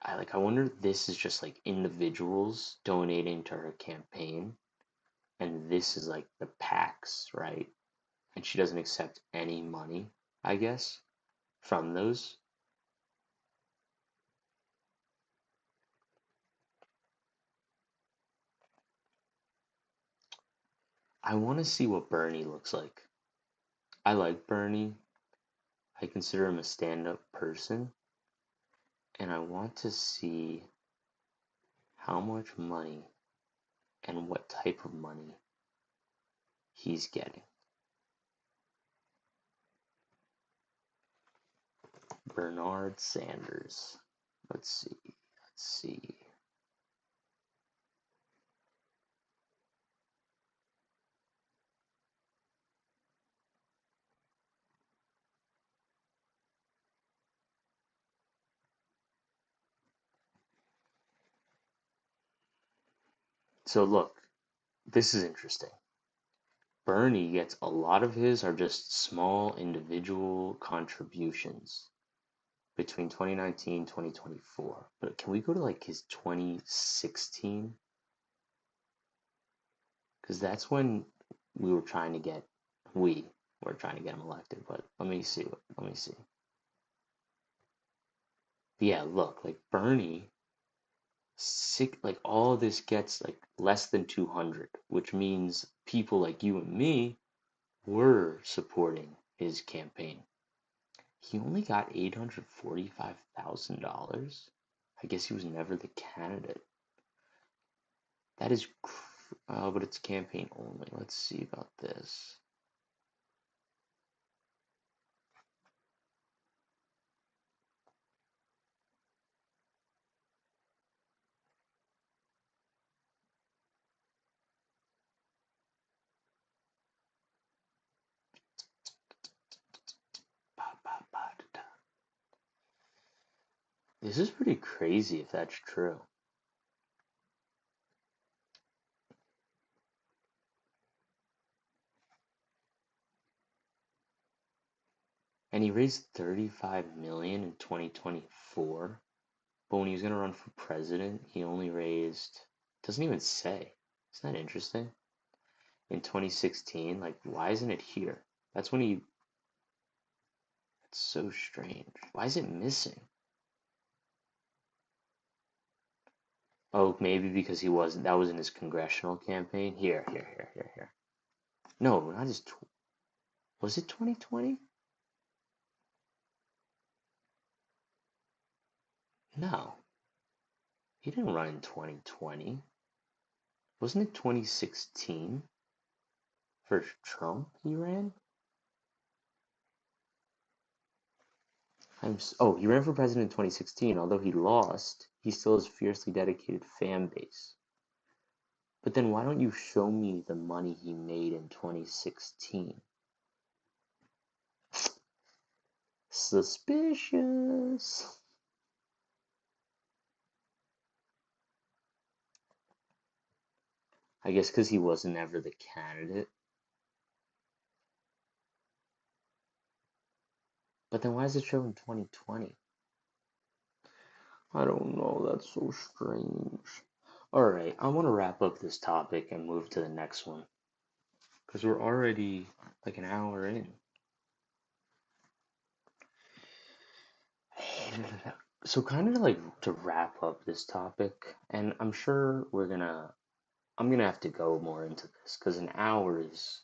Speaker 1: I wonder if this is just like individuals donating to her campaign, and this is like the PACs, right? And she doesn't accept any money, I guess, from those. I want to see what Bernie looks like. I like Bernie. I consider him a stand-up person, and I want to see how much money and what type of money he's getting. Bernard Sanders. Let's see. Let's see. So look, this is interesting. Bernie gets a lot of his are just small individual contributions between 2019 and 2024. But can we go to like his 2016? Because that's when we were trying to get we were trying to get him elected. But let me see. Let me see. But yeah, look, like Bernie Like all this gets like less than 200, which means people like you and me were supporting his campaign. He only got $845,000. I guess he was never the candidate. That is, but it's campaign only. Let's see about this. This is pretty crazy if that's true. And he raised 35 million in 2024. But when he was going to run for president, he only raised, doesn't even say. Isn't that interesting? In 2016, like, why isn't it here? That's when he, it's so strange. Why is it missing? Oh, maybe because he wasn't, that was in his congressional campaign. Here. No, not his, was it 2020? No, he didn't run in 2020. Wasn't it 2016 for Trump he ran? Oh, he ran for president in 2016. Although he lost, he still has fiercely dedicated fan base. But then why don't you show me the money he made in 2016? Suspicious. I guess because he wasn't ever the candidate. But then why does it show in 2020? I don't know. That's so strange. Alright, I want to wrap up this topic and move to the next one. Because we're already like an hour in. So kind of like to wrap up this topic, and I'm sure I'm gonna have to go more into this because an hour is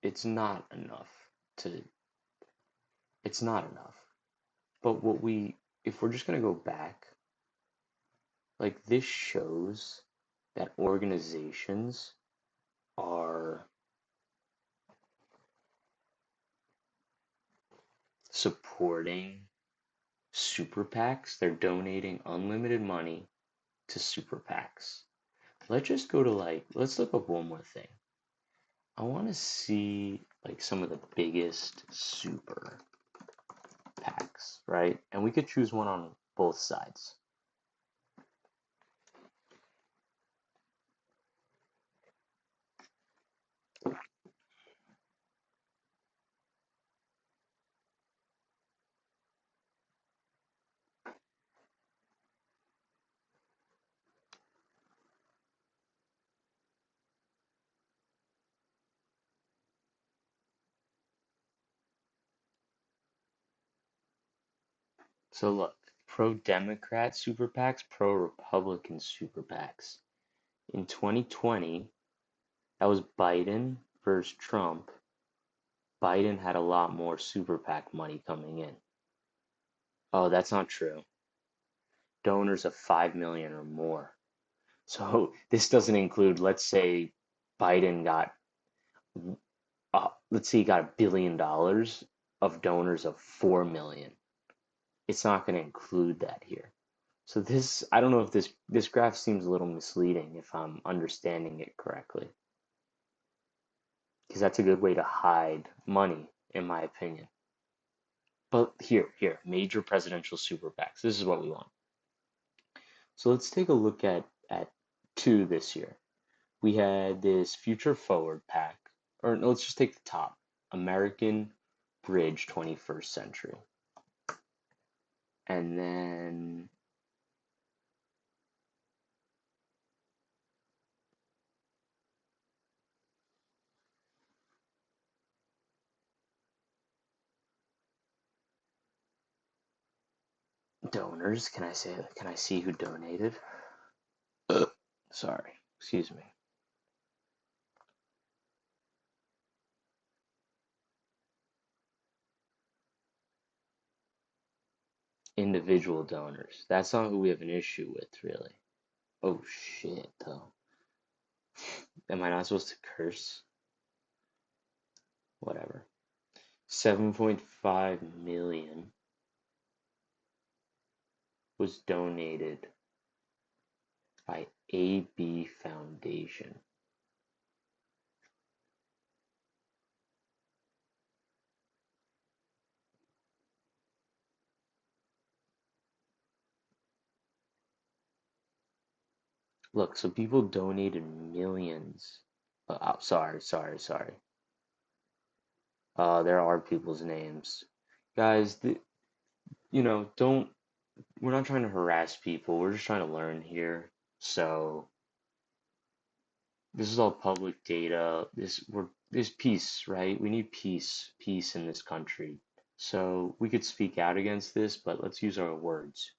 Speaker 1: it's not enough to it's not enough. But if we're just gonna go back, like this shows that organizations are supporting super PACs. They're donating unlimited money to super PACs. Let's just go to let's look up one more thing. I want to see like some of the biggest super PACs, right? And we could choose one on both sides. So look, pro-Democrat super PACs, pro-Republican super PACs. In 2020, that was Biden versus Trump. Biden had a lot more super PAC money coming in. Oh, that's not true. Donors of 5 million or more. So this doesn't include, let's say Biden got let's say he got $1 billion of donors of 4 million. It's not going to include that here. So I don't know if this graph seems a little misleading if I'm understanding it correctly. Because that's a good way to hide money, in my opinion. But here, major presidential super PACs. This is what we want. So let's take a look at two this year. We had this Future Forward PAC, or no, let's just take the top, American Bridge 21st Century. And then donors, can I see who donated? Sorry, excuse me. Individual donors. That's not who we have an issue with, really. Oh shit, though. Am I not supposed to curse? Whatever. 7.5 million was donated by AB Foundation. Look, so people donated millions. Sorry. There are people's names. Guys, don't, we're not trying to harass people. We're just trying to learn here. So, this is all public data. There's peace, right? We need peace in this country. So, we could speak out against this, but let's use our words,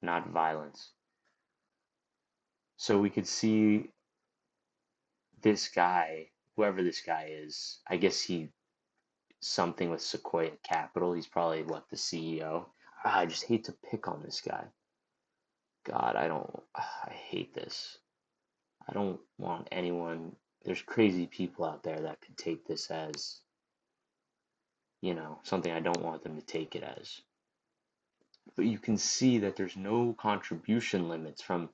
Speaker 1: not violence. So, we could see this guy, whoever this guy is, I guess he something with Sequoia Capital. He's probably what, the CEO. I just hate to pick on this guy. God, I hate this. I don't want anyone. There's crazy people out there that could take this as, something I don't want them to take it as. But you can see that there's no contribution limits from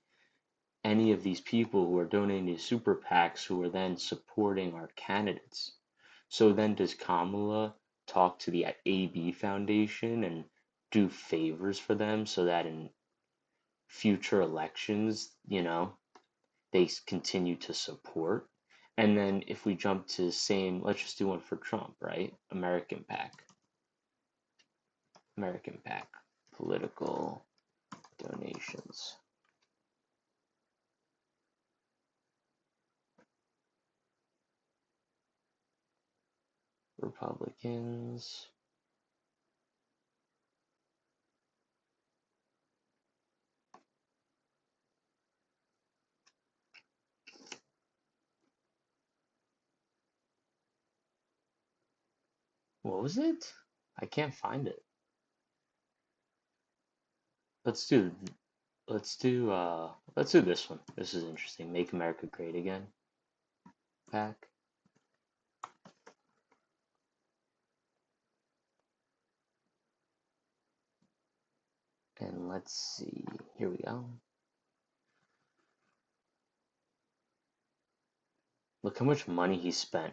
Speaker 1: any of these people who are donating to super PACs who are then supporting our candidates. So then does Kamala talk to the AB Foundation and do favors for them so that in future elections, they continue to support? And then if we jump to the same, let's just do one for Trump, right? American PAC, political donations. Republicans. What was it? I can't find it. Let's do let's do this one. This is interesting. Make America Great Again pack. And let's see. Here we go. Look how much money he spent.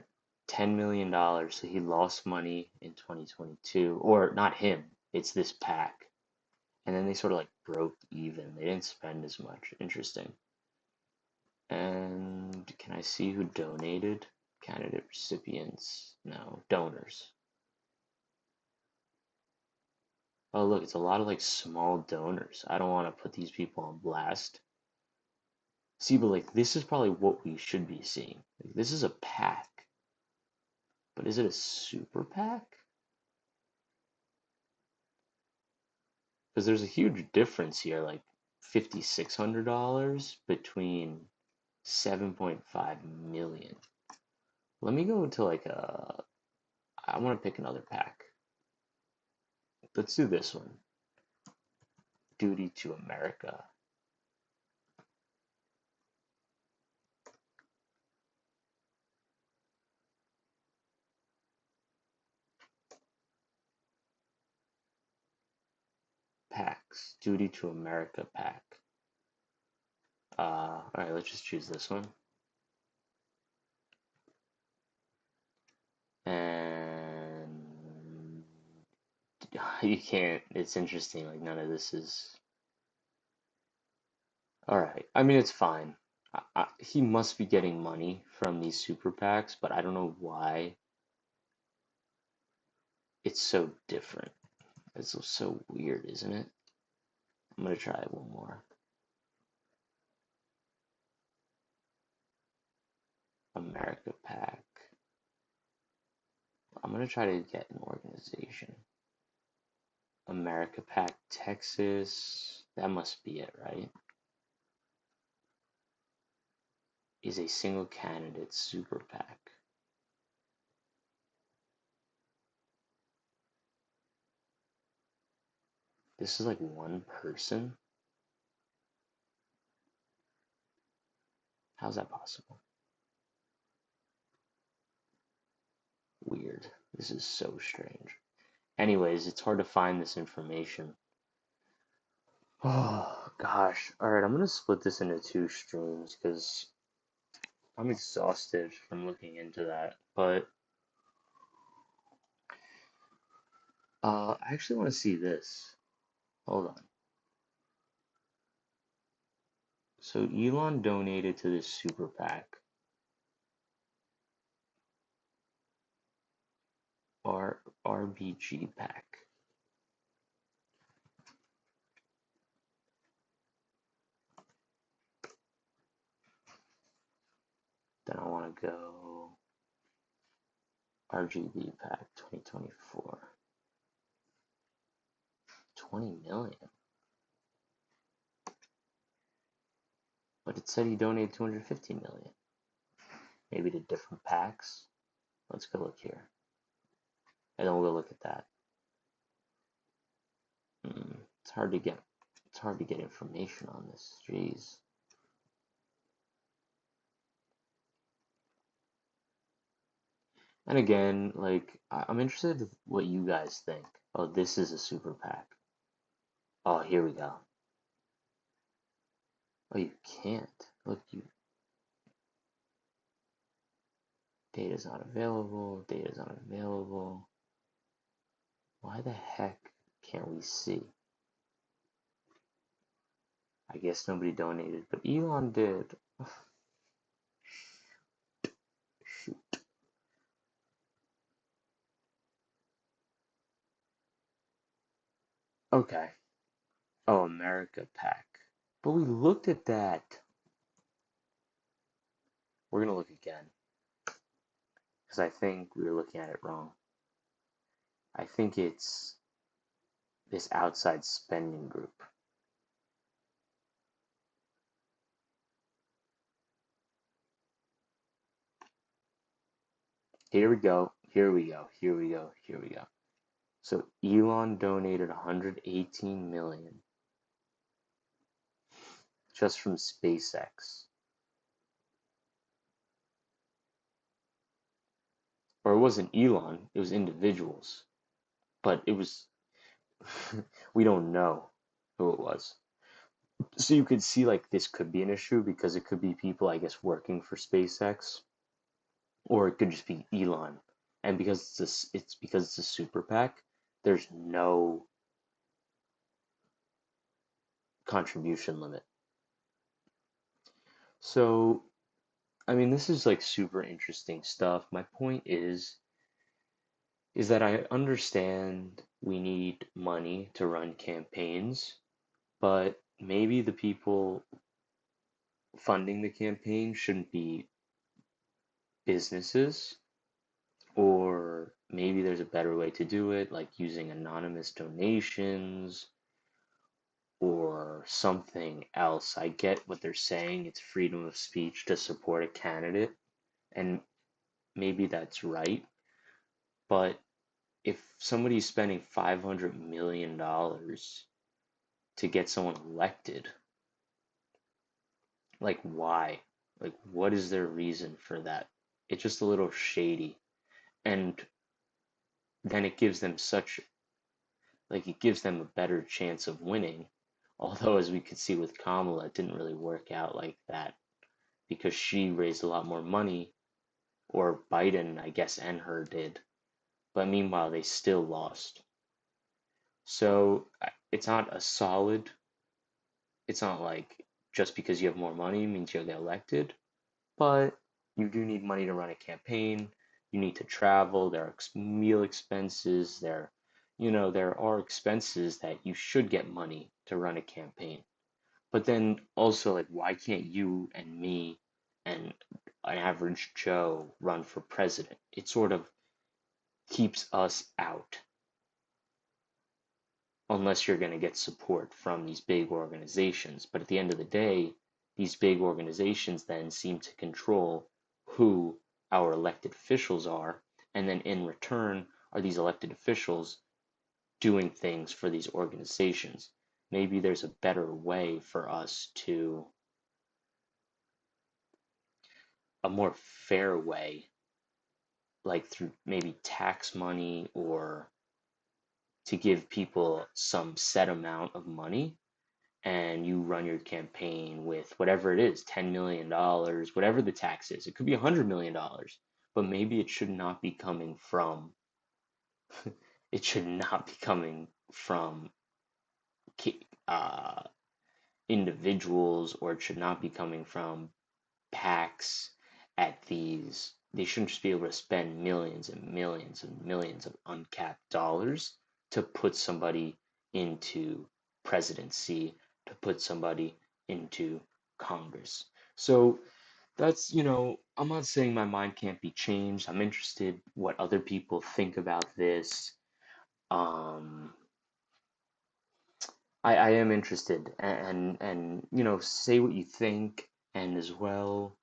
Speaker 1: $10 million. So he lost money in 2022. Or not him. It's this pack. And then they sort of like broke even. They didn't spend as much. Interesting. And can I see who donated? Candidate recipients. No, donors. Oh, look, it's a lot of like small donors. I don't want to put these people on blast. See, but like this is probably what we should be seeing. Like, this is a pack, but is it a super pack? Because there's a huge difference here, like $5,600 between 7.5 million. Let me go to like I want to pick another pack. Let's do this one. Duty to America. Packs. Duty to America pack. Alright, let's just choose this one. And you can't, it's interesting, like none of this is. Alright, I mean, it's fine. He must be getting money from these super PACs, but I don't know why it's so different. It's so weird, isn't it? I'm gonna try one more. America PAC. I'm gonna try to get an organization. America PAC Texas. That must be it, right? is a single candidate super PAC. This is like one person? How's that possible? Weird. This is so strange. Anyways, it's hard to find this information. Oh gosh. Alright, I'm gonna split this into two streams because I'm exhausted from looking into that. But I actually want to see this. Hold on. So Elon donated to this super PAC. RBG PAC. Then I want to go RGB PAC 2024. 20 million. But it said he donated 250 million. Maybe to different PACs. Let's go look here. And then we'll go look at that. It's hard to get information on this. Jeez. And again, like I'm interested in what you guys think. Oh, this is a super PAC. Oh, here we go. Oh, you can't. Look, you data's not available. Data's not available. Why the heck can't we see? I guess nobody donated, but Elon did. Shoot. Okay. Oh, America PAC. But we looked at that. We're gonna look again because I think we were looking at it wrong. I think it's this outside spending group. Here we go. Here we go. Here we go. Here we go. So Elon donated 118 million just from SpaceX. Or it wasn't Elon, it was individuals. But it was we don't know who it was. So you could see like this could be an issue because it could be people I guess working for SpaceX or it could just be Elon. And because it's a super PAC, there's no contribution limit. So I mean, this is like super interesting stuff. My point is that I understand we need money to run campaigns, but maybe the people funding the campaign shouldn't be businesses, or maybe there's a better way to do it, like using anonymous donations or something else. I get what they're saying, it's freedom of speech to support a candidate, and maybe that's right, but if somebody's spending $500 million to get someone elected, like why? Like what is their reason for that? It's just a little shady. And then it gives them a better chance of winning. Although as we could see with Kamala, it didn't really work out like that because she raised a lot more money, or Biden, I guess, and her did. But meanwhile, they still lost. So it's not a solid it's not like just because you have more money means you'll get elected, but you do need money to run a campaign. You need to travel. There are meal expenses. There are expenses that you should get money to run a campaign. But then also, like, why can't you and me and an average Joe run for president? It sort of keeps us out unless you're going to get support from these big organizations. But at the end of the day, these big organizations then seem to control who our elected officials are, and then in return, are these elected officials doing things for these organizations? Maybe there's a better way for us to, a more fair way, like through maybe tax money or to give people some set amount of money and you run your campaign with whatever it is, $10 million, whatever the tax is. It could be $100 million, but maybe it should not be coming from, it should not be coming from uh, individuals, or it should not be coming from packs at these. They shouldn't just be able to spend millions and millions and millions of uncapped dollars to put somebody into presidency, to put somebody into Congress. So that's, I'm not saying my mind can't be changed. I'm interested what other people think about this. Um, I am interested, and say what you think, and as well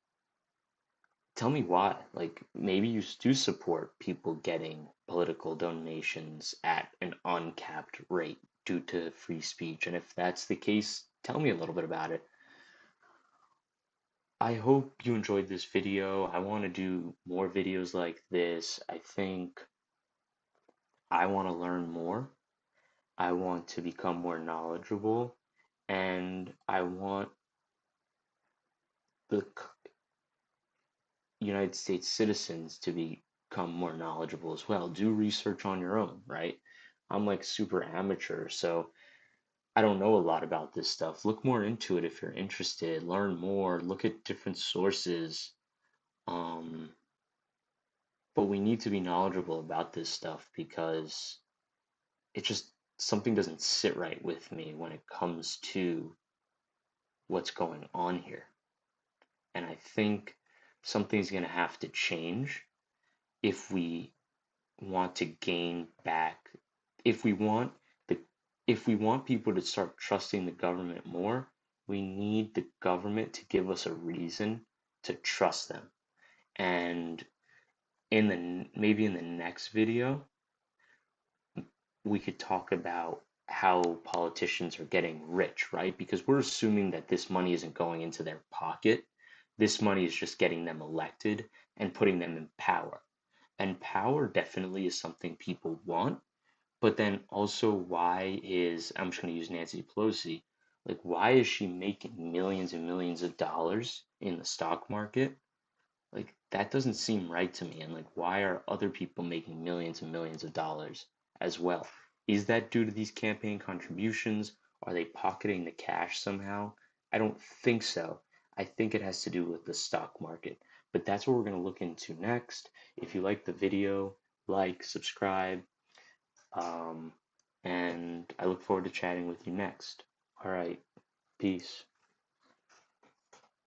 Speaker 1: tell me why. Like, maybe you do support people getting political donations at an uncapped rate due to free speech. And if that's the case, tell me a little bit about it. I hope you enjoyed this video. I want to do more videos like this. I think I want to learn more. I want to become more knowledgeable. And I want the United States citizens to become more knowledgeable as well. Do research on your own, right? I'm like super amateur, so I don't know a lot about this stuff. Look more into it if you're interested. Learn more, look at different sources. Um, but we need to be knowledgeable about this stuff because it just something doesn't sit right with me when it comes to what's going on here. And I think something's going to have to change if we want to gain back, if we want the if we want people to start trusting the government more, we need the government to give us a reason to trust them. And maybe in the next video we could talk about how politicians are getting rich, right? Because we're assuming that this money isn't going into their pocket. This money is just getting them elected and putting them in power. And power definitely is something people want. But then also, I'm just going to use Nancy Pelosi, like, why is she making millions and millions of dollars in the stock market? Like, that doesn't seem right to me. And, like, why are other people making millions and millions of dollars as well? Is that due to these campaign contributions? Are they pocketing the cash somehow? I don't think so. I think it has to do with the stock market. But that's what we're going to look into next. If you like the video, like, subscribe, um, and I look forward to chatting with you next. All right, peace.